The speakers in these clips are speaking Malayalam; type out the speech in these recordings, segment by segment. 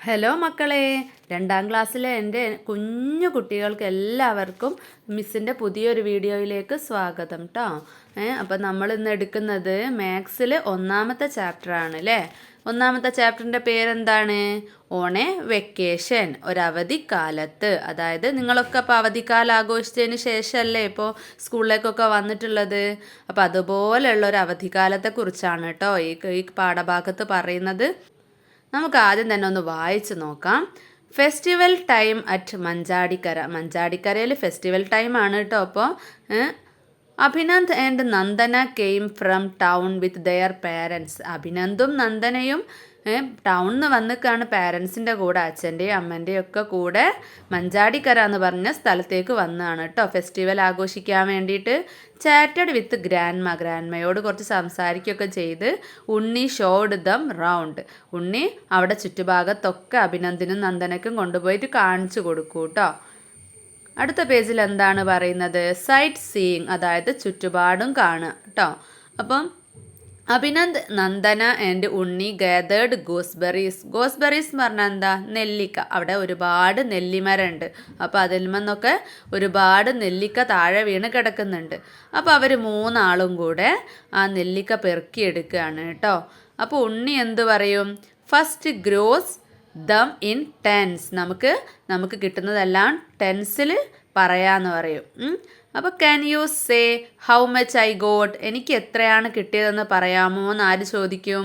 ഹലോ മക്കളെ, 2ാം ക്ലാസ്സിലെ എൻ്റെ കുഞ്ഞു കുട്ടികൾക്ക് എല്ലാവർക്കും മിസ്സിൻ്റെ പുതിയൊരു വീഡിയോയിലേക്ക് സ്വാഗതം കേട്ടോ. അപ്പം നമ്മൾ ഇന്ന് എടുക്കുന്നത് മാത്സിൽ 1ാമത്തെ ചാപ്റ്ററാണ് അല്ലേ. 1ാമത്തെ ചാപ്റ്ററിൻ്റെ പേരെന്താണ്? ഓൺ എ വെക്കേഷൻ, ഒരവധിക്കാലത്ത്. അതായത് നിങ്ങളൊക്കെ അപ്പോൾ അവധിക്കാലം ആഘോഷിച്ചതിന് ശേഷമല്ലേ ഇപ്പോൾ സ്കൂളിലേക്കൊക്കെ വന്നിട്ടുള്ളത്. അപ്പോൾ അതുപോലെയുള്ള ഒരു അവധിക്കാലത്തെക്കുറിച്ചാണ് കേട്ടോ ഈ പാഠഭാഗത്ത് പറയുന്നത്. നമുക്ക് ആദ്യം തന്നെ ഒന്ന് വായിച്ച് നോക്കാം. Festival time at Manjadikkara. മഞ്ചാടിക്കരയിൽ ഫെസ്റ്റിവൽ ടൈം ആണ് കേട്ടോ. അപ്പോൾ Abhinand and Nandana came from town with their parents. അഭിനന്ദും നന്ദനയും ടൗണിൽ നിന്ന് വന്നിക്കാണ് പാരൻസിൻ്റെ കൂടെ, അച്ഛൻ്റെയും അമ്മൻ്റെയും ഒക്കെ കൂടെ മഞ്ചാടിക്കര എന്ന് പറഞ്ഞ സ്ഥലത്തേക്ക് വന്നതാണ് കേട്ടോ ഫെസ്റ്റിവൽ ആഘോഷിക്കാൻ വേണ്ടിയിട്ട്. ചാറ്റഡ് വിത്ത് ഗ്രാൻഡ്മയോട് കുറച്ച് സംസാരിക്കുകയൊക്കെ ചെയ്ത് ഉണ്ണി ഷോഡ് ദം റൗണ്ട്. ഉണ്ണി അവിടെ ചുറ്റുഭാഗത്തൊക്കെ അഭിനന്ദിനും നന്ദനക്കും കൊണ്ടുപോയിട്ട് കാണിച്ചു കൊടുക്കൂ കേട്ടോ. അടുത്ത പേജിൽ എന്താണ് പറയുന്നത്? സൈറ്റ് സീയിങ്, അതായത് ചുറ്റുപാടും കാണുക കേട്ടോ. അപ്പം Abhinand, Nandana and Unni gathered gooseberries. Gooseberries എന്ന് പറഞ്ഞാൽ എന്താ? നെല്ലിക്ക. അവിടെ ഒരുപാട് നെല്ലിമരമുണ്ട്. അപ്പോൾ അതിൽ നിന്നൊക്കെ ഒരുപാട് നെല്ലിക്ക താഴെ വീണ് കിടക്കുന്നുണ്ട്. അപ്പോൾ അവർ 3 ആളും കൂടെ ആ നെല്ലിക്ക പെറുക്കിയെടുക്കുകയാണ് കേട്ടോ. അപ്പോൾ ഉണ്ണി എന്ത് പറയും? First group them in tens. നമുക്ക് കിട്ടുന്നതെല്ലാം ടെൻസിൽ പറയാമെന്ന് പറയും. അപ്പോൾ can you say how much I got? എനിക്ക് എത്രയാണ് കിട്ടിയതെന്ന് പറയാമോ എന്ന് ആര് ചോദിക്കും?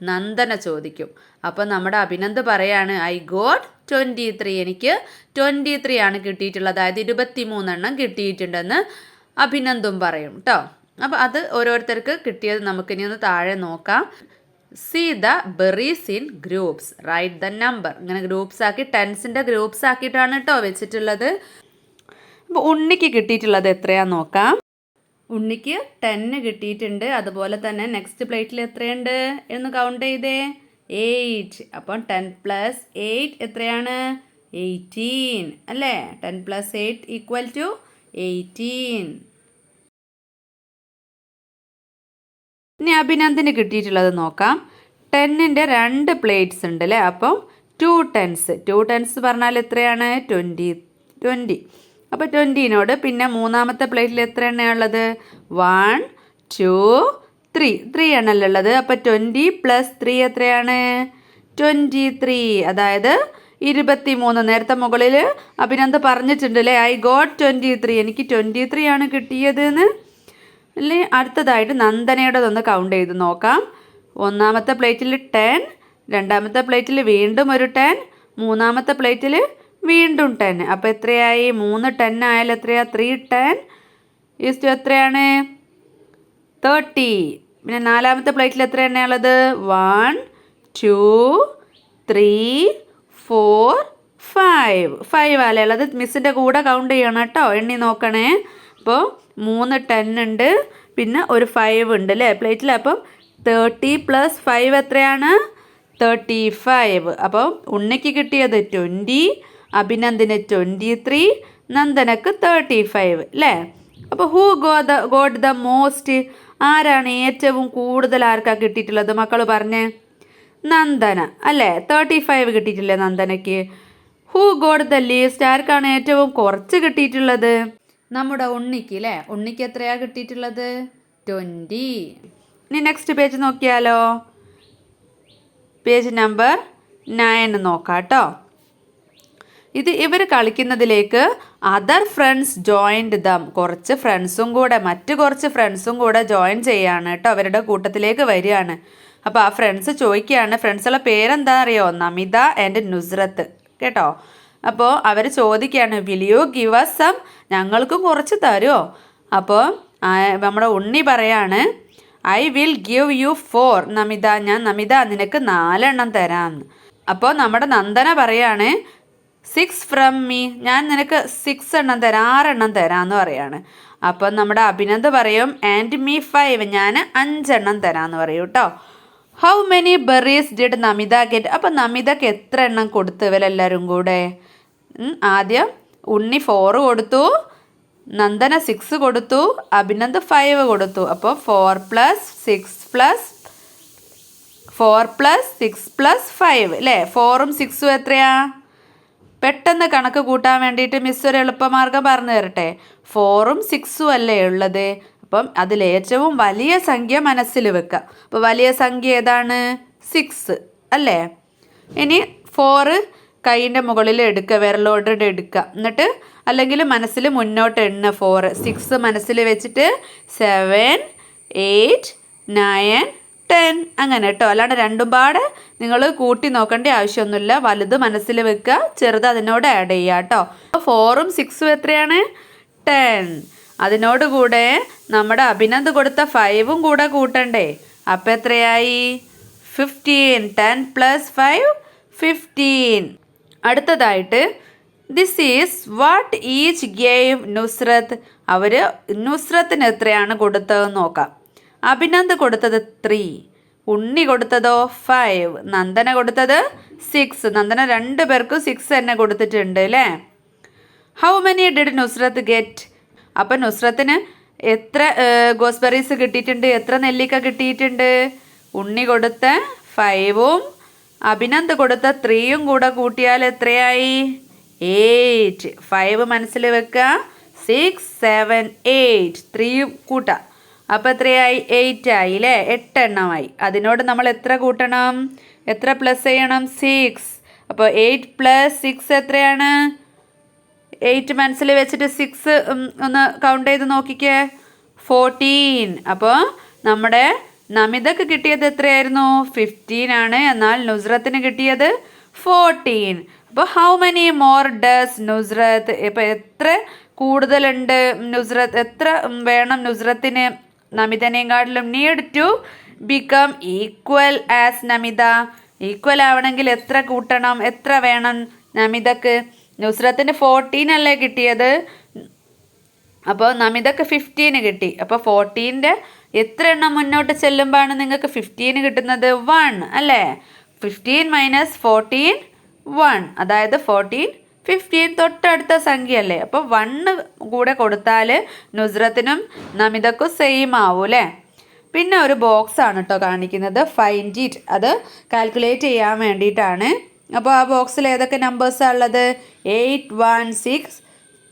നന്ദന ചോദിക്കും. അപ്പോൾ നമ്മുടെ അഭിനന്ദ് പറയാണ് ഐ ഗോട്ട് 23. എനിക്ക് 23 ആണ് കിട്ടിയിട്ടുള്ളത്, അതായത് 23 എണ്ണം കിട്ടിയിട്ടുണ്ടെന്ന് അഭിനന്ദും പറയും കേട്ടോ. അപ്പോൾ അത് ഓരോരുത്തർക്ക് കിട്ടിയത് നമുക്കിനി ഒന്ന് താഴെ നോക്കാം. See the berries in groups, write the number. ഇങ്ങനെ ഗ്രൂപ്പ്സ് ആക്കി, ടെൻസിൻ്റെ ഗ്രൂപ്പ്സ് ആക്കിയിട്ടാണ് കേട്ടോ വെച്ചിട്ടുള്ളത്. അപ്പോൾ ഉണ്ണിക്ക് കിട്ടിയിട്ടുള്ളത് എത്രയാണെന്ന് നോക്കാം. ഉണ്ണിക്ക് 10 കിട്ടിയിട്ടുണ്ട്. അതുപോലെ തന്നെ നെക്സ്റ്റ് പ്ലേറ്റിൽ എത്രയുണ്ട് എന്ന് കൗണ്ട് ചെയ്തേ? 8. അപ്പം 10 + 8 എത്രയാണ്? 18 അല്ലേ? 10 + 8 = 18. ഇനി അഭിനന്ദിന് കിട്ടിയിട്ടുള്ളത് നോക്കാം. 10ൻ്റെ 2 പ്ലേറ്റ്സ് ഉണ്ട് അല്ലേ. അപ്പം 2 ടെൻസ് പറഞ്ഞാൽ എത്രയാണ്? 20. അപ്പോൾ 20നോട് പിന്നെ 3ാമത്തെ പ്ലേറ്റിൽ എത്ര എണ്ണയുള്ളത്? 1 2 3 എണ്ണല്ലേ ഉള്ളത്. അപ്പോൾ 20 + 3 എത്രയാണ്? 23. അതായത് 23. നേരത്തെ മുകളിൽ അഭിനന്ദ് പറഞ്ഞിട്ടുണ്ട് അല്ലേ, ഐ ഗോട്ട് 23, എനിക്ക് 23 ആണ് കിട്ടിയത് എന്ന് അല്ലേ. അടുത്തതായിട്ട് നന്ദനയുടെ ഒന്ന് കൗണ്ട് ചെയ്ത് നോക്കാം. 1ാമത്തെ പ്ലേറ്റിൽ 10, 2ാമത്തെ പ്ലേറ്റിൽ വീണ്ടും ഒരു 10, 3ാമത്തെ പ്ലേറ്റിൽ വീണ്ടും 10. അപ്പോൾ എത്രയായി? 3 10 ആയാലും എത്രയാ? 3 10 ഈസ്റ്റ് എത്രയാണ്? 30. പിന്നെ 4ാമത്തെ പ്ലേറ്റിൽ എത്ര എണ്ണയുള്ളത്? 1 2 3 4 5 ആലേ ഉള്ളത്. മിസ്സിൻ്റെ കൂടെ കൗണ്ട് ചെയ്യണം കേട്ടോ, എണ്ണി നോക്കണേ. അപ്പോൾ 3 10 ഉണ്ട്, പിന്നെ ഒരു 5 ഉണ്ട് അല്ലേ പ്ലേറ്റിൽ. അപ്പം 30 + 5 എത്രയാണ്? 35. അപ്പോൾ ഉണ്ണിക്ക് കിട്ടിയത് 20, അഭിനന്ദിന് 23, നന്ദനക്ക് 35 അല്ലേ. അപ്പോൾ ഹൂ ഗോട്ട് ദ മോസ്റ്റ്? ആരാണ് ഏറ്റവും കൂടുതൽ? ആർക്കാ കിട്ടിയിട്ടുള്ളത് മക്കൾ പറഞ്ഞേ? നന്ദന അല്ലേ. 35 കിട്ടിയിട്ടില്ലേ നന്ദനയ്ക്ക്. Who got the least? ആർക്കാണ് ഏറ്റവും കുറച്ച് കിട്ടിയിട്ടുള്ളത്? നമ്മുടെ ഉണ്ണിക്ക് അല്ലേ. ഉണ്ണിക്ക് എത്രയാണ് കിട്ടിയിട്ടുള്ളത്? 20. ഇനി നെക്സ്റ്റ് പേജ് നോക്കിയാലോ. പേജ് നമ്പർ 9 നോക്കാം കേട്ടോ. ഇവർ കളിക്കുന്നതിലേക്ക് അതർ ഫ്രണ്ട്സ് ജോയിൻഡ് ദം. മറ്റു കുറച്ച് ഫ്രണ്ട്സും കൂടെ ജോയിൻ ചെയ്യാണ് കേട്ടോ, അവരുടെ കൂട്ടത്തിലേക്ക് വരികയാണ്. അപ്പോൾ ആ ഫ്രണ്ട്സ് ചോദിക്കുകയാണ്, ഫ്രണ്ട്സുള്ള പേരെന്താ അറിയോ? നമിത ആൻഡ് നുസ്രത്ത് കേട്ടോ. അപ്പോൾ അവർ ചോദിക്കുകയാണ് will you give us some? ഞങ്ങൾക്കും കുറച്ച് തരുമോ? അപ്പോൾ നമ്മുടെ ഉണ്ണി പറയാണ് I will give you 4 Namita. Namita നിനക്ക് 4 എണ്ണം തരാം. അപ്പോൾ നമ്മുടെ നന്ദന പറയാണ് 6 ഫ്രം മീ. ഞാൻ നിനക്ക് 6 എണ്ണം തരാം, 6 എണ്ണം തരാമെന്ന് പറയാണ്. അപ്പം നമ്മുടെ അഭിനന്ദ് പറയും ആൻഡ് മീ 5, ഞാൻ 5 എണ്ണം തരാമെന്ന് പറയും കേട്ടോ. How many berries did Namita get? അപ്പം നമിതക്ക് എത്ര എണ്ണം കൊടുത്തു ഇവരെല്ലാവരും കൂടെ? ആദ്യം ഉണ്ണി 4 കൊടുത്തു, നന്ദന 6 കൊടുത്തു, അഭിനന്ദ് 5 കൊടുത്തു. അപ്പോൾ 4 + 6 + 4+6+5 അല്ലേ? 4ഉം 6ഉം എത്രയാ? പെട്ടെന്ന് കണക്ക് കൂട്ടാൻ വേണ്ടിയിട്ട് മിസ് ഒരു എളുപ്പമാർഗം പറഞ്ഞു തരട്ടെ. 4ഉം 6ഉം അല്ലേ ഉള്ളത്? അപ്പം അതിൽ ഏറ്റവും വലിയ സംഖ്യ മനസ്സിൽ വെക്കുക. അപ്പോൾ വലിയ സംഖ്യ ഏതാണ്? 6 അല്ലേ? ഇനി 4 കൈയിൻ്റെ മുകളിൽ എടുക്കുക, വിരലോട്ട് എടുക്കുക. എന്നിട്ട് അല്ലെങ്കിൽ മനസ്സിൽ മുന്നോട്ട് എണ്ണ 4. 6 മനസ്സിൽ വെച്ചിട്ട് 7, 8, 9, 10 അങ്ങനെ കേട്ടോ. അല്ലാണ്ട് രണ്ടും പാടെ നിങ്ങൾ കൂട്ടി നോക്കേണ്ട ആവശ്യമൊന്നുമില്ല. വലുത് മനസ്സിൽ വെക്കുക, ചെറുത് അതിനോട് ആഡ് ചെയ്യുക കേട്ടോ. അപ്പോൾ 4ഉം 6ഉം എത്രയാണ്? 10. അതിനോട് കൂടെ നമ്മുടെ അഭിനന്ദ് കൊടുത്ത 5ഉം കൂടെ കൂട്ടണ്ടേ? അപ്പം എത്രയായി? 15. 10 + 5 15. അടുത്തതായിട്ട് this is what each gave Nusrat. അവർ നുസ്രത്തിന് എത്രയാണ് കൊടുത്തതെന്ന് നോക്കാം. അഭിനന്ദ് കൊടുത്തത് 3, ഉണ്ണി കൊടുത്തതോ 5, നന്ദന കൊടുത്തത് 6. നന്ദന 2 പേർക്കും 6 തന്നെ കൊടുത്തിട്ടുണ്ട് അല്ലേ? How many did Nusrat get? അപ്പം നുസ്രത്തിന് എത്ര ഗോസ്ബെറീസ് കിട്ടിയിട്ടുണ്ട്? എത്ര നെല്ലിക്ക കിട്ടിയിട്ടുണ്ട്? ഉണ്ണി കൊടുത്ത 5ഉം അഭിനന്ദ് കൊടുത്ത 3ഉം കൂടെ കൂട്ടിയാൽ എത്രയായി? 8. 5 മനസ്സിൽ വെക്കുക, 6, 7, 8. 3 കൂട്ടാം. അപ്പോൾ എത്രയായി? 8 ആയി അല്ലേ? 8 എണ്ണമായി. അതിനോട് നമ്മൾ എത്ര കൂട്ടണം? എത്ര പ്ലസ് ചെയ്യണം? 6. അപ്പോൾ 8 + 6 എത്രയാണ്? 8 മനസ്സിൽ വെച്ചിട്ട് 6 ഒന്ന് കൗണ്ട് ചെയ്ത് നോക്കിക്കേ. 14. അപ്പോൾ നമ്മുടെ നമിതക്ക് കിട്ടിയത് എത്രയായിരുന്നു? 15 ആണ്. എന്നാൽ നുസ്രത്തിന് കിട്ടിയത് 14. അപ്പോൾ how many more does Nusrat? ഇപ്പോൾ എത്ര കൂടുതലുണ്ട് നുസ്രത്ത്? എത്ര വേണം നുസ്രത്തിന് നമിതനെക്കാട്ടിലും? Need to become equal as Namitha. Equal ആവണമെങ്കിൽ എത്ര കൂട്ടണം? എത്ര വേണം നമിതക്ക്? നുസ്രത്തിന് 14 അല്ലേ കിട്ടിയത്? അപ്പോൾ നമിതക്ക് 15 കിട്ടി. അപ്പോൾ 14ൻ്റെ എത്ര എണ്ണം മുന്നോട്ട് ചെല്ലുമ്പോഴാണ് നിങ്ങൾക്ക് 15 കിട്ടുന്നത്? 1 അല്ലേ? 15 - 14 1. അതായത് 14, 15 തൊട്ടടുത്ത സംഖ്യ അല്ലേ? അപ്പോൾ 1 കൂടെ കൊടുത്താൽ നുസ്രത്തിനും നമിതക്കും സെയിം ആവും അല്ലേ? പിന്നെ ഒരു ബോക്സ് ആണ് കേട്ടോ കാണിക്കുന്നത്, ഫൈൻഡ് ഇറ്റ്. അത് കാൽക്കുലേറ്റ് ചെയ്യാൻ വേണ്ടിയിട്ടാണ്. അപ്പോൾ ആ ബോക്സിൽ ഏതൊക്കെ നമ്പേഴ്സാണ് ഉള്ളത്? 8, 1, 6,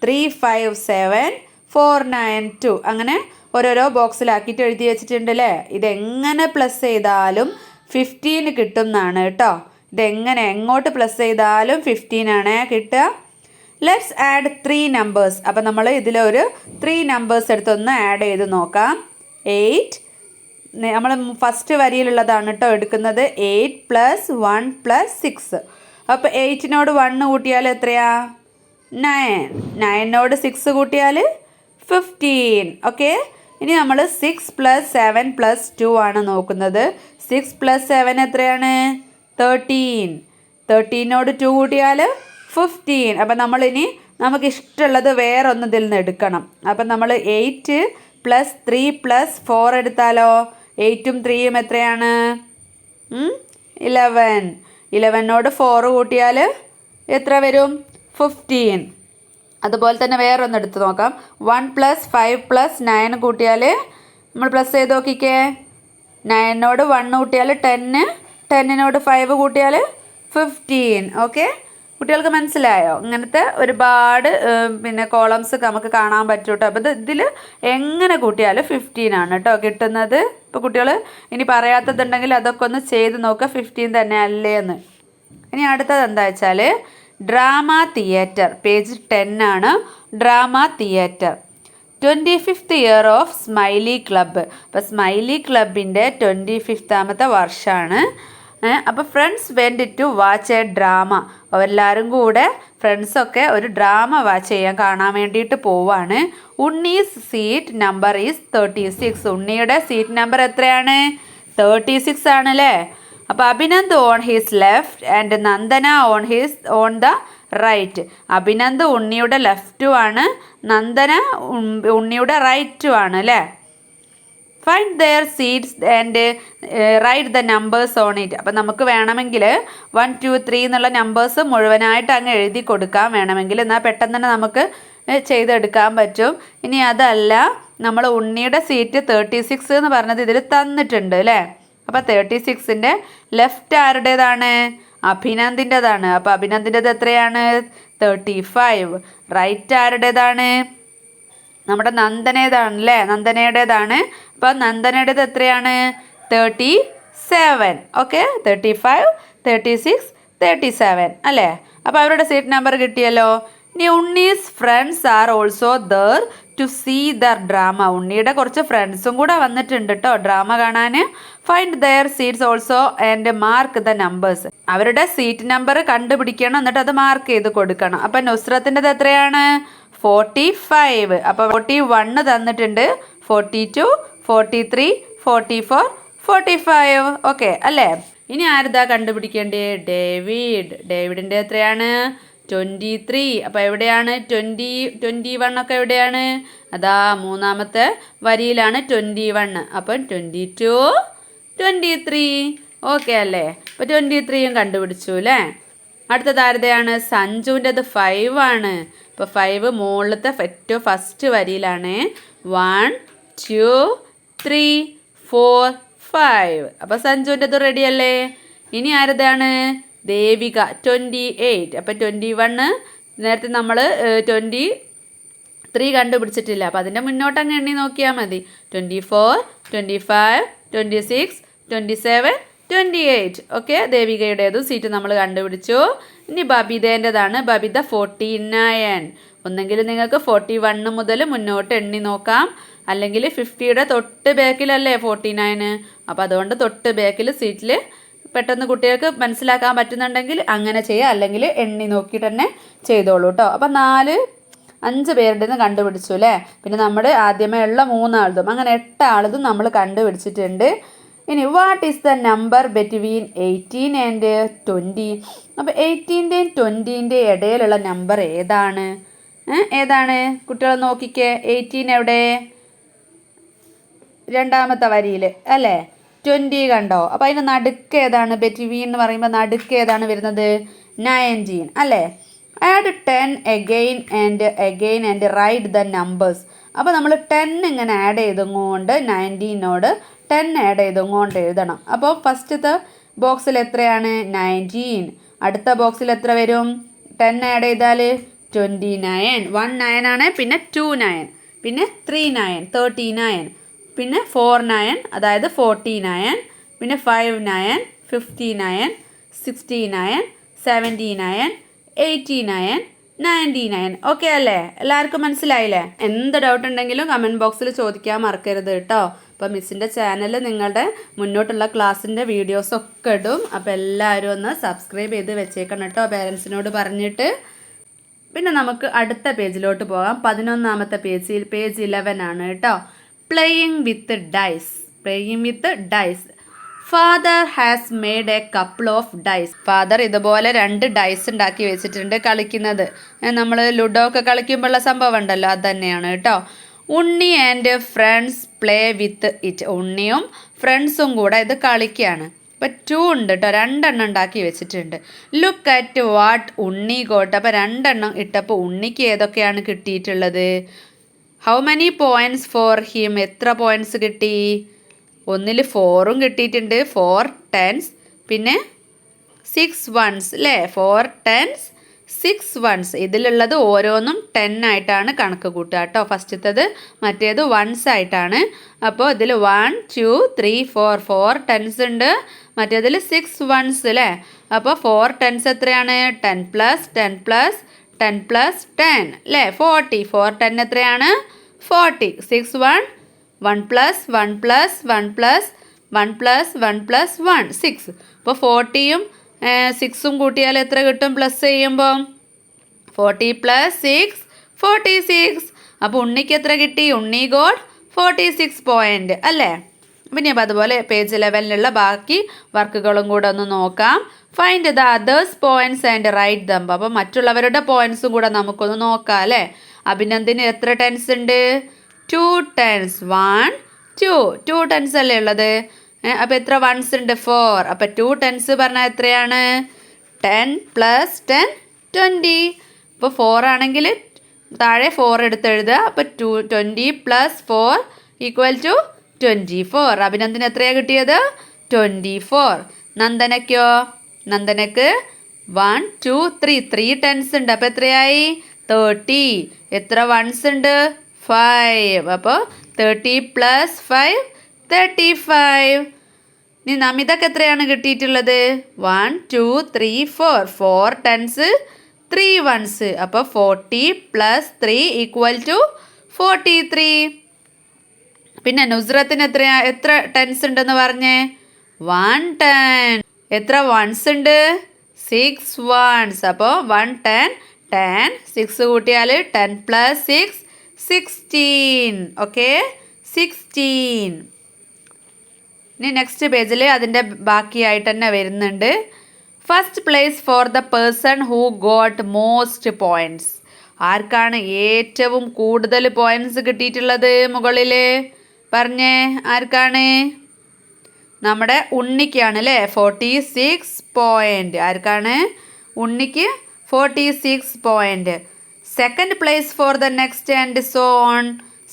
3, 5, 7, 4, 9, 2 അങ്ങനെ ഓരോരോ ബോക്സിലാക്കിയിട്ട് എഴുതി വെച്ചിട്ടുണ്ട് അല്ലേ? ഇതെങ്ങനെ പ്ലസ് ചെയ്താലും 15 കിട്ടും എന്നാണ് കേട്ടോ. ഇതെങ്ങനെ എങ്ങോട്ട് പ്ലസ് ചെയ്താലും 15 ആണ് കിട്ടുക. Let's add 3 numbers. അപ്പം നമ്മൾ ഇതിലൊരു 3 നമ്പേഴ്സ് എടുത്തൊന്ന് ആഡ് ചെയ്ത് നോക്കാം. 8 നമ്മൾ ഫസ്റ്റ് വരിയിലുള്ളതാണ് കേട്ടോ എടുക്കുന്നത്. 8 + 1 + 6. അപ്പോൾ 8നോട് 1 കൂട്ടിയാൽ എത്രയാ? 9. 9നോട് 6 കൂട്ടിയാൽ 15. ഓക്കെ. ഇനി നമ്മൾ 6 + 7 + 2 ആണ് നോക്കുന്നത്. 6 + 7 എത്രയാണ്? 13. 13നോട് 2 കൂട്ടിയാൽ 15. അപ്പം നമ്മളിനി നമുക്ക് ഇഷ്ടമുള്ളത് വേറൊന്ന് ഇതിൽ നിന്ന് എടുക്കണം. അപ്പം നമ്മൾ 8 + 3 + 4 എടുത്താലോ? 8ഉം 3ഉം എത്രയാണ്? 11. 11നോട് 4 കൂട്ടിയാൽ എത്ര വരും? 15. അതുപോലെ തന്നെ വേറൊന്ന് എടുത്ത് നോക്കാം. 1 + 5 + 9 കൂട്ടിയാൽ നമ്മൾ പ്ലസ് ചെയ്ത് നോക്കിക്കേ. 9നോട് 1 കൂട്ടിയാൽ 10, 10നോട് 5 കൂട്ടിയാൽ 15. ഓക്കെ, കുട്ടികൾക്ക് മനസ്സിലായോ? ഇങ്ങനത്തെ ഒരുപാട് പിന്നെ കോളംസ് നമുക്ക് കാണാൻ പറ്റും കേട്ടോ. അപ്പോൾ ഇതിൽ എങ്ങനെ കൂട്ടിയാലും 15 ആണ് കേട്ടോ കിട്ടുന്നത്. ഇപ്പോൾ കുട്ടികൾ ഇനി പറയാത്തതുണ്ടെങ്കിൽ അതൊക്കെ ഒന്ന് ചെയ്ത് നോക്കുക, 15 തന്നെ അല്ലേ എന്ന്. ഇനി അടുത്തത് എന്താ വെച്ചാൽ ഡ്രാമ തിയേറ്റർ, പേജ് 10 ആണ്. Drama theatre 25th year of smiley club. അപ്പോൾ സ്മൈലി ക്ലബിൻ്റെ 25th വർഷമാണ്. അപ്പോൾ friends went to watch a drama. അപ്പോൾ എല്ലാവരും കൂടെ ഫ്രണ്ട്സൊക്കെ ഒരു ഡ്രാമ വാച്ച് ചെയ്യാൻ കാണാൻ വേണ്ടിയിട്ട് പോവാണ്. Unni's seat number is 36. ഉണ്ണിയുടെ സീറ്റ് നമ്പർ എത്രയാണ്? 36 ആണല്ലേ. അപ്പോൾ Abhinand on his left and Nandana on the right. Abhinand ഉണ്ണിയുടെ ലെഫ്റ്റുമാണ്, നന്ദന ഉണ്ണിയുടെ റൈറ്റുമാണ് അല്ലേ. Find their seats and write the numbers on it. അപ്പം നമുക്ക് വേണമെങ്കിൽ 1, 2, 3 എന്നുള്ള നമ്പേഴ്സ് മുഴുവനായിട്ട് അങ്ങ് എഴുതി കൊടുക്കാം വേണമെങ്കിൽ. എന്നാൽ പെട്ടെന്ന് തന്നെ നമുക്ക് ചെയ്തെടുക്കാൻ പറ്റും. ഇനി അതല്ല, നമ്മൾ ഉണ്ണിയുടെ സീറ്റ് 36 എന്ന് പറഞ്ഞത് ഇതിൽ തന്നിട്ടുണ്ട് അല്ലേ. അപ്പോൾ 36ൻ്റെ ലെഫ്റ്റ് ആരുടേതാണ്? അഭിനന്ദിൻ്റെതാണ്. അപ്പോൾ അഭിനന്ദിൻ്റെത് എത്രയാണ്? 35. റൈറ്റ് ആരുടേതാണ്? നമ്മുടെ നന്ദനേതാണ് അല്ലേ? നന്ദനയുടേതാണ്. അപ്പോൾ നന്ദനയുടേത് എത്രയാണ്? 37. ഓക്കെ, 35, 36, 37 അല്ലേ? അപ്പോൾ അവരുടെ സീറ്റ് നമ്പർ കിട്ടിയല്ലോ. ഇനി Unni's friends are also there to see the drama. ഉണ്ണിയുടെ കുറച്ച് ഫ്രണ്ട്സും കൂടെ വന്നിട്ടുണ്ട് കേട്ടോ ഡ്രാമ കാണാൻ. Find their seats also and mark the numbers. അവരുടെ സീറ്റ് നമ്പർ കണ്ടുപിടിക്കണം, എന്നിട്ട് അത് മാർക്ക് ചെയ്ത് കൊടുക്കണം. അപ്പം നുസ്രത്തിൻ്റെത് എത്രയാണ്? 45. അപ്പോൾ 41 തന്നിട്ടുണ്ട്, 42, 43, 44, 45. ഓക്കെ അല്ലേ? ഇനി ആരിതാ കണ്ടുപിടിക്കേണ്ടത്? ഡേവിഡിൻ്റെ എത്രയാണ്? 23. അപ്പോൾ എവിടെയാണ് 21 ഒക്കെ എവിടെയാണ്? അതാ മൂന്നാമത്തെ വരിയിലാണ് 21. അപ്പം 22, 23. ഓക്കെ അല്ലേ? അപ്പോൾ 23യും കണ്ടുപിടിച്ചു അല്ലേ? അടുത്തത് ആരുടെയാണ്? സഞ്ജുവിൻ്റെത് 5 ആണ്. അപ്പോൾ 5 മുകളിലത്തെ ഏറ്റവും ഫസ്റ്റ് വരിയിലാണ്. 1, 2, 3, 4, 5. അപ്പോൾ സഞ്ജുവിൻ്റെത് റെഡി അല്ലേ? ഇനി ആരുടെയാണ്? ദേവിക 28. അപ്പോൾ 21 നേരത്തെ നമ്മൾ 23 കണ്ടുപിടിച്ചിട്ടില്ല. അപ്പോൾ അതിൻ്റെ മുന്നോട്ട് അങ്ങ് എണ്ണി നോക്കിയാൽ മതി. 24, 25, 26, 27, 28. ഓക്കെ, ദേവികയുടേതും സീറ്റ് നമ്മൾ കണ്ടുപിടിച്ചു. ഇനി ബബിതേൻ്റെതാണ്. ബബിത 49. ഒന്നെങ്കിൽ നിങ്ങൾക്ക് 41 മുതൽ മുന്നോട്ട് എണ്ണി നോക്കാം, അല്ലെങ്കിൽ 50യുടെ തൊട്ട് ബാക്കിലല്ലേ 49. അപ്പോൾ അതുകൊണ്ട് തൊട്ട് ബാക്കിൽ സീറ്റിൽ പെട്ടെന്ന് കുട്ടികൾക്ക് മനസ്സിലാക്കാൻ പറ്റുന്നുണ്ടെങ്കിൽ അങ്ങനെ ചെയ്യുക, അല്ലെങ്കിൽ എണ്ണി നോക്കി തന്നെ ചെയ്തോളൂ കേട്ടോ. അപ്പം 5 പേരുടെ നിന്ന് കണ്ടുപിടിച്ചു അല്ലേ? പിന്നെ നമ്മൾ ആദ്യമേ ഉള്ള 3 ആളതും അങ്ങനെ 8 ആളതും നമ്മൾ കണ്ടുപിടിച്ചിട്ടുണ്ട്. ഇനി what is the number between 18 and 20? അപ്പോൾ 18ൻ്റെയും 20ൻ്റെയും ഇടയിലുള്ള നമ്പർ ഏതാണ്? ഏതാണ് കുട്ടികൾ നോക്കിക്കേ. 18 എവിടെ? രണ്ടാമത്തെ വരിയിൽ അല്ലേ? 20 കണ്ടോ? അപ്പോൾ അതിന് നടുക്ക് ഏതാണ്? ബിറ്റ്വീൻ എന്ന് പറയുമ്പോൾ നടുക്ക് ഏതാണ് വരുന്നത്? 19 അല്ലേ? Add 10 again and write the numbers. അപ്പോൾ നമ്മൾ 10 ഇങ്ങനെ ആഡ് ചെയ്തുകൊണ്ട് 19നോട് 10 ആഡ് ചെയ്തുകൊണ്ട് എഴുതണം. അപ്പോൾ ഫസ്റ്റത്തെ ബോക്സിൽ എത്രയാണ്? 19. അടുത്ത ബോക്സിൽ എത്ര വരും? 10 ആഡ് ചെയ്താൽ 29. 1 9 ആണ്, പിന്നെ 2 9, പിന്നെ 3 9, 39, പിന്നെ 4 9 അതായത് 49, പിന്നെ 5 9, 59, 69, 79, 89, 99. ഓക്കെ അല്ലേ? എല്ലാവർക്കും മനസ്സിലായില്ലേ? എന്ത് ഡൗട്ട് ഉണ്ടെങ്കിലും കമൻറ്റ് ബോക്സിൽ ചോദിക്കാൻ മറക്കരുത് കേട്ടോ. അപ്പോൾ മിസ്സിൻ്റെ ചാനൽ നിങ്ങളുടെ മുന്നോട്ടുള്ള ക്ലാസ്സിൻ്റെ വീഡിയോസൊക്കെ ഇടും. അപ്പോൾ എല്ലാവരും ഒന്ന് സബ്സ്ക്രൈബ് ചെയ്ത് വെച്ചേക്കണം കേട്ടോ, പേരൻസിനോട് പറഞ്ഞിട്ട്. പിന്നെ നമുക്ക് അടുത്ത പേജിലോട്ട് പോകാം. 11ാമത്തെ പേജ് 11 ആണ് കേട്ടോ. Playing with dice. Father has made a couple of dice. Father ഇതുപോലെ 2 ഡൈസ് ഉണ്ടാക്കി വെച്ചിട്ടുണ്ട് കളിക്കുന്നത്. നമ്മൾ ലുഡോ ഒക്കെ കളിക്കുമ്പോഴുള്ള സംഭവം ഉണ്ടല്ലോ, അത് തന്നെയാണ് കേട്ടോ. Unni and friends play with it. ഉണ്ണിയും ഫ്രണ്ട്സും കൂടെ ഇത് കളിക്കുകയാണ്. ഇപ്പം 2 ഉണ്ട് കേട്ടോ, 2 എണ്ണം ഉണ്ടാക്കി വെച്ചിട്ടുണ്ട്. Look at what Unni got. അപ്പോൾ 2 എണ്ണം ഇട്ടപ്പോൾ ഉണ്ണിക്ക് ഏതൊക്കെയാണ് കിട്ടിയിട്ടുള്ളത്? How many points for him. എത്ര പോയിൻറ്റ്സ് കിട്ടി? ഒന്നിൽ 4ഉം കിട്ടിയിട്ടുണ്ട്, 4 10s, പിന്നെ 6 1s അല്ലേ? 4 10s, 6 1s. ഇതിലുള്ളത് ഓരോന്നും 10 ആയിട്ടാണ് കണക്ക് കൂട്ടുക കേട്ടോ. ഫസ്റ്റത്തത് മറ്റേത് 1s ആയിട്ടാണ്. അപ്പോൾ ഇതിൽ 1 2 3 4 10s ഉണ്ട്, മറ്റേതിൽ 6 1s അല്ലേ? അപ്പോൾ 4 10s എത്രയാണ്? 10 + 10 + 10 + 10 അല്ലേ? 40. 4 10 എത്രയാണ്? 40. 6 1 1 + 1 + 1 + 1 + 1 + 1 6. അപ്പോൾ 40യും 6ഉം കൂട്ടിയാൽ എത്ര കിട്ടും പ്ലസ് ചെയ്യുമ്പോൾ? 40 + 6 46. അപ്പോൾ ഉണ്ണിക്ക് എത്ര കിട്ടി? ഉണ്ണി ഗോട്ട് 46 പോയിൻ്റ് അല്ലേ? പിന്നെ അപ്പോൾ അതുപോലെ പേജ് 11ലുള്ള ബാക്കി വർക്കുകളും കൂടെ ഒന്ന് നോക്കാം. Find the others points and write them. അപ്പോൾ മറ്റുള്ളവരുടെ പോയിൻറ്റ്സും കൂടെ നമുക്കൊന്ന് നോക്കാം അല്ലേ? അഭിനന്ദിന് എത്ര ടെൻസ് ഉണ്ട്? 2 10s. 1 2 2 10s അല്ലേ ഉള്ളത്? അപ്പോൾ എത്ര വൺസ് ഉണ്ട്? 4. അപ്പോൾ 2 10s പറഞ്ഞാൽ എത്രയാണ്? 10 + 10 20. അപ്പോൾ 4 ആണെങ്കിൽ താഴെ 4 എടുത്ത് എഴുതുക. അപ്പോൾ 20 + 4 = 24. അഭിനന്ദിന് എത്രയാണ് കിട്ടിയത്? 24. നന്ദനയ്ക്കോ? നന്ദനക്ക് 1 2 3 3 ടെൻസ് ഉണ്ട്. അപ്പോൾ എത്രയായി? 30. എത്ര വൺസ് ഉണ്ട്? 5. അപ്പോൾ 30 + 5 35. ഇനി നമിതക്ക് എത്രയാണ് കിട്ടിയിട്ടുള്ളത്? 1 2 3 4 4 ടെൻസ് 3 വൺസ്. അപ്പോൾ 40 + 3 = 43. പിന്നെ നുസ്രത്തിന് എത്ര ടെൻസ് ഉണ്ടെന്ന് പറഞ്ഞേ? 110. എത്ര വൺസ് ഉണ്ട്? 6 വൺസ്. അപ്പോൾ 110 10 6 കൂട്ടിയാൽ 10 + 6 16. ഓക്കെ, 16. ഇനി നെക്സ്റ്റ് പേജിൽ അതിൻ്റെ ബാക്കിയായിട്ട് തന്നെ വരുന്നുണ്ട്. First place for the person who got most points. ആർക്കാണ് ഏറ്റവും കൂടുതൽ പോയിൻറ്റ്സ് കിട്ടിയിട്ടുള്ളത് മുകളിൽ? പറഞ്ഞേ, ആർക്കാണ്? നമ്മുടെ ഉണ്ണിക്കാണ് അല്ലേ, 46 പോയിൻറ്റ്. ആർക്കാണ്? ഉണ്ണിക്ക് 46 point. Second place for the next and so on.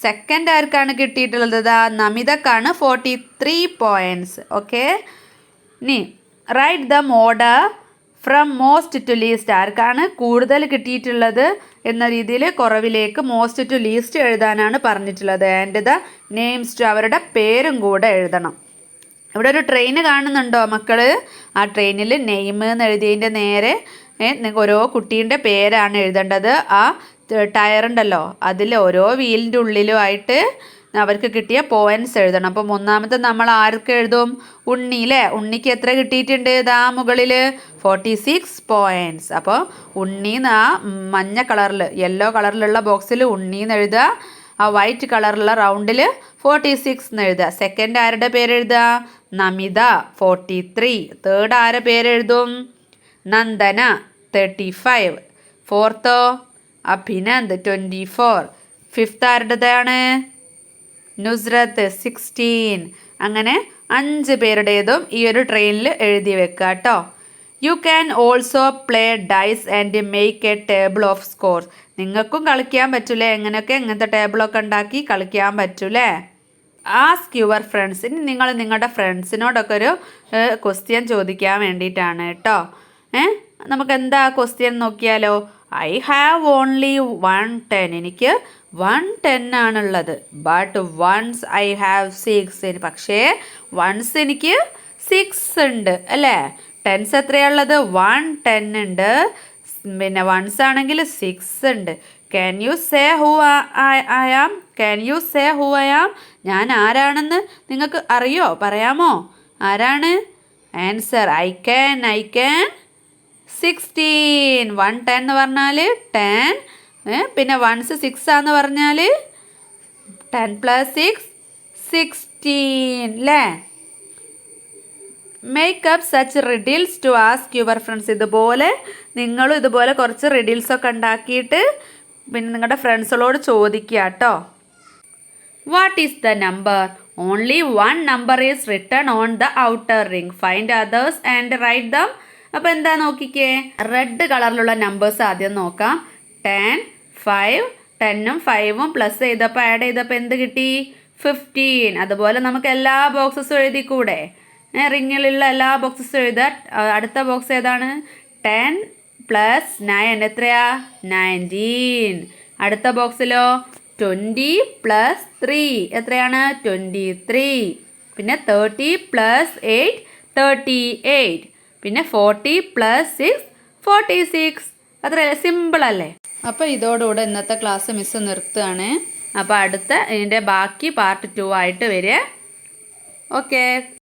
Second ആർക്കാണ് കിട്ടിയിട്ടുള്ളത്? നമിതക്കാണ് 43 പോയിൻറ്റ്സ്. ഓക്കെ, ഇനി write them order from most to least. ആർക്കാണ് കൂടുതൽ കിട്ടിയിട്ടുള്ളത് എന്ന രീതിയിൽ കുറവിലേക്ക് മോസ്റ്റ് ടു ലീസ്റ്റ് എഴുതാനാണ് പറഞ്ഞിട്ടുള്ളത്. ആൻഡ് ദ നെയിംസ് ടു, അവരുടെ പേരും കൂടെ എഴുതണം. ഇവിടെ ഒരു ട്രെയിൻ കാണുന്നുണ്ടോ മക്കൾ? ആ ട്രെയിനിൽ നെയിം എന്ന് എഴുതിയതിൻ്റെ നേരെ ഓരോ കുട്ടീൻ്റെ പേരാണ് എഴുതേണ്ടത്. ആ ടയറുണ്ടല്ലോ, അതിൽ ഓരോ വീലിൻ്റെ ഉള്ളിലുമായിട്ട് അവർക്ക് കിട്ടിയ പോയിൻറ്റ്സ് എഴുതണം. അപ്പോൾ ഒന്നാമത്തെ നമ്മൾ ആർക്ക് എഴുതും? ഉണ്ണി അല്ലേ. ഉണ്ണിക്ക് എത്ര കിട്ടിയിട്ടുണ്ട്? ഇതാ മുകളിൽ 46 പോയിൻറ്റ്സ്. അപ്പോൾ ഉണ്ണീന്ന് ആ മഞ്ഞ കളറിൽ യെല്ലോ കളറിലുള്ള ബോക്സിൽ ഉണ്ണീന്ന് എഴുതുക. ആ വൈറ്റ് കളറുള്ള റൗണ്ടിൽ 46 എന്ന് എഴുതുക. സെക്കൻഡ് ആരുടെ പേരെഴുതുക? നമിത 43. തേർഡ് ആരുടെ പേരെഴുതും? നന്ദന 35. ഫോർത്തോ? അഭിനന്ദ് 24. ഫിഫ്ത്ത് ആരുടേതാണ്? നുസ്രത്ത് 16. അങ്ങനെ 5 പേരുടേതും ഈ ഒരു ട്രെയിനിൽ എഴുതി വെക്കുക കേട്ടോ. You can also play dice and make a table of scores. നിങ്ങൾക്കും കളിക്കാൻ പറ്റൂലേ? ഇങ്ങനത്തെ ടേബിളൊക്കെ ഉണ്ടാക്കി കളിക്കാൻ പറ്റൂലേ? Ask your friends. ഇനി നിങ്ങൾ നിങ്ങളുടെ ഫ്രണ്ട്സിനോടൊക്കെ ഒരു ക്വസ്റ്റ്യൻ ചോദിക്കാൻ വേണ്ടിയിട്ടാണ് കേട്ടോ. നമുക്ക് എന്താ ക്വസ്റ്റ്യൻ നോക്കിയാലോ? I have only 110. എനിക്ക് 110 ആണുള്ളത്. But ones I have 6. പക്ഷേ വൺസ് എനിക്ക് 6 ഉണ്ട് അല്ലേ? ടെൻസ് എത്രയാണുള്ളത്? 110 ഉണ്ട്. പിന്നെ വൺസ് ആണെങ്കിൽ 6 ഉണ്ട്. Can you say who I am? Can you say who I am? ഞാൻ ആരാണെന്ന് നിങ്ങൾക്ക് അറിയോ? പറയാമോ? ആരാണ്? Answer I can 16. 110 എന്ന് പറഞ്ഞാൽ 10. പിന്നെ വൺസ് 6 ആന്ന് പറഞ്ഞാൽ 10 + 6 16 അല്ലേ? Make up such riddles to ask your friends. ഇതുപോലെ നിങ്ങളും ഇതുപോലെ കുറച്ച് റിഡിൽസൊക്കെ ഉണ്ടാക്കിയിട്ട് പിന്നെ നിങ്ങളുടെ ഫ്രണ്ട്സുകളോട് ചോദിക്കുക കേട്ടോ. What is the number? Only 1 number is written on the outer ring. Find others and write them. അപ്പോൾ എന്താ നോക്കിക്കേ, റെഡ് കളറിലുള്ള നമ്പേഴ്സ് ആദ്യം നോക്കാം. 10 5 10ഉം 5ഉം പ്ലസ് ചെയ്തപ്പോൾ ആഡ് ചെയ്തപ്പോൾ എന്ത് കിട്ടി? 15. അതുപോലെ നമുക്ക് എല്ലാ ബോക്സസും എഴുതിക്കൂടെ? റിങ്ങിലുള്ള എല്ലാ ബോക്സസും എഴുതുക. അടുത്ത ബോക്സ് ഏതാണ്? 10 + 9 എത്രയാ? 19. അടുത്ത ബോക്സിലോ 20 + 3 എത്രയാണ്? 23. പിന്നെ 30 + 8 38. പിന്നെ 40 + 6 46. അത്രയല്ലേ? സിമ്പിൾ അല്ലേ? അപ്പോൾ ഇതോടുകൂടെ ഇന്നത്തെ ക്ലാസ് മിസ് നിർത്തുകയാണ്. അപ്പോൾ അടുത്ത ഇതിൻ്റെ ബാക്കി പാർട്ട് 2 ആയിട്ട് വരിക. ഓക്കെ.